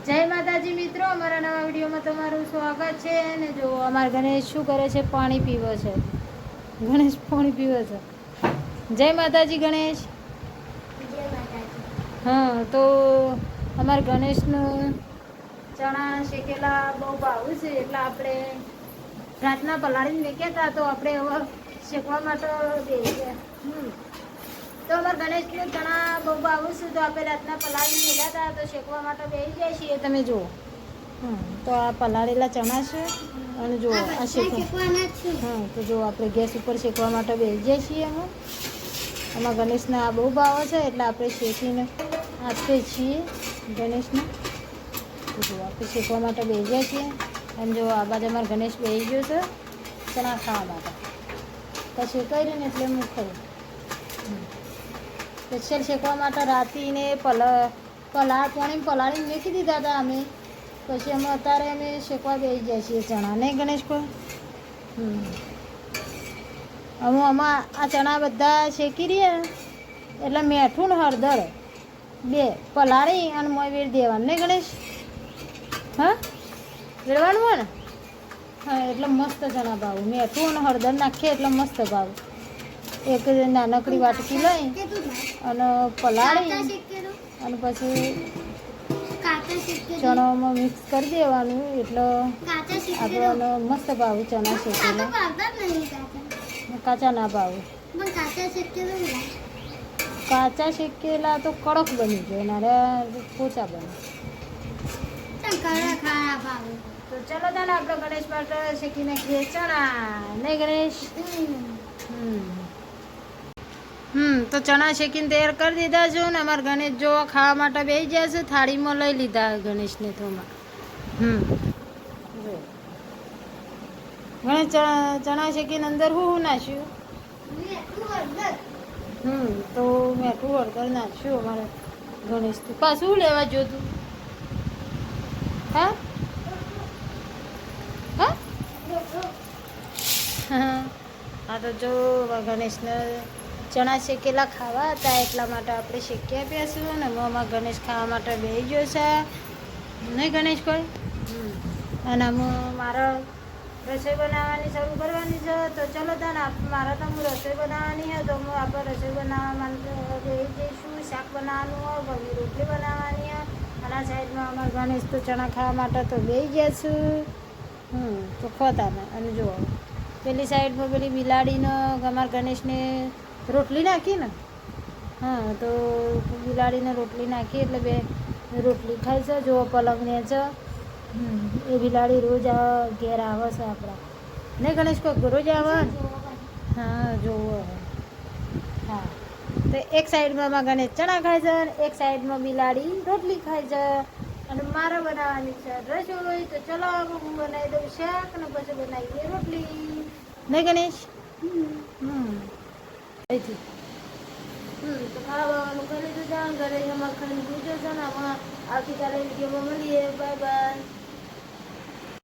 જય માતાજી મિત્રો, અમારા નવા વિડીયોમાં તમારું સ્વાગત છે. અને જો અમારા ગણેશ શું કરે છે, પાણી પીવે છે. ગણેશ પાણી પીવે છે. જય માતાજી ગણેશ. હા, તો અમારા ગણેશનું ચણા શેકેલા બહુ ભાવું છે, એટલે આપણે રાતના પલાળીને મેક્યા હતા, તો આપણે હવે શેકવા માટે બેસી ગયા. તો અમારા ગણેશને ચણા બહુ ભાવું છે, તો આપણે રાતના પલાળીને મેલ્યા હતા, તો શેકવા માટે બેસી જાય છીએ. તમે જુઓ, તો આ પલાળેલા ચણા છે, અને જુઓ આ શેકવાના. હા, તો જો આપણે ગેસ ઉપર શેકવા માટે બેસી જાય છીએ. એમાં ગણેશને આ બહુ ભાવે છે, એટલે આપણે શેકીને આપીએ છીએ ગણેશને. તો જો આપણે શેકવા માટે બેસી જાય છીએ. અને જો આ બાજુ અમારા ગણેશ બેસી ગયો છે ચણા ખાવા માટે. પછી કરીને એટલે હું ખાઈ સ્પેશિયલ શેકવા માટે રાતીને પાણી પલાળીને મૂકી દીધા હતા અમે. પછી અમે અત્યારે અમે શેકવા બેસી જાય છીએ ચણા, નહીં ગણેશ કોઈ? આમાં આ ચણા બધા શેકી રહ્યા, એટલે મીઠું ને હળદર બે પલાળી અને મોય વેર દેવાનું, નહીં ગણેશ? હા, વેરવાનું હોય ને? હા, એટલે મસ્ત ચણા ભાવ. મીઠું અને હળદર નાખીએ એટલે મસ્ત ભાવ. એક નાનકડી વાટકી લઈ અને પલાળી અને પછી ચણામાં મિક્સ કરી દેવાનું, એટલે આપણને મસ્ત ભાવ ચણા શેકેલા. કાચા ના ભાવ. કાચા શેકેલા તો કડક બની જાય, નારા પોચા બને. તો ચલો તાને આપણે ગણેશ માટે શેકી નાખીએ ચણા, નહીં ગણેશ? તો ચણા શેકીને તૈયાર કરી દીધા છે ને અમારા ગણેશ જો ખાવા માટે બેસી ગયા છે. થાળીમાં લઈ લીધા ગણેશને થોમાં. જો ગણેશ ચણા શેકીને અંદર શું નાખ્યું? તો મેઠું હળદર નાખ્યું અમારે ગણેશ. તો પાછું લેવા જોતું? હા હા હા, તો જો ગણેશને ચણા શેકેલા ખાવા હતા, એટલા માટે આપણે શેકી આપ્યા ને મોંમાં ગણેશ ખાવા માટે બેસી ગયો છે, નહીં ગણેશ કોઈ? અને મારે રસોઈ બનાવવાની શરૂ કરવાની છે. તો ચલો તાને મારે તો હું રસોઈ બનાવવાની છે, તો હું આપણે રસોઈ બનાવવા માટે બેસી જઈશું. શાક બનાવવાનું હોય, ઘરની રોટલી બનાવવાની હોય. અને આ સાઈડમાં અમારા ગણેશ તો ચણા ખાવા માટે તો બેસી ગયા છું. તો ખોતાને અને જુઓ પેલી સાઈડમાં પેલી બિલાડીનો અમારા ગણેશને રોટલી નાખી ને. હા, તો બિલાડીને રોટલી નાખી એટલે બે રોટલી ખાય છે. જો પલંગને છે એ બિલાડી રોજ ઘેર આવે છે આપણા, નહીં ગણેશ? કોઈ રોજ આવે? હા, જોવો. હા, તો એક સાઈડમાં માં ગણેશ ચણા ખાય છે અને એક સાઈડમાં બિલાડી રોટલી ખાય છે. અને મારે બનાવવાની છે રસોઈ. તો ચલો હું બનાવી દઉં શાક અને પછી બનાવીએ રોટલી, નહીં ગણેશ? અહીંથી તો ખાવાનું કરી લીધું છે. ઘરે અમારે ખાલી પૂછો છે ને. આવતીકાલે વિડીયોમાં મળીએ. Bye bye.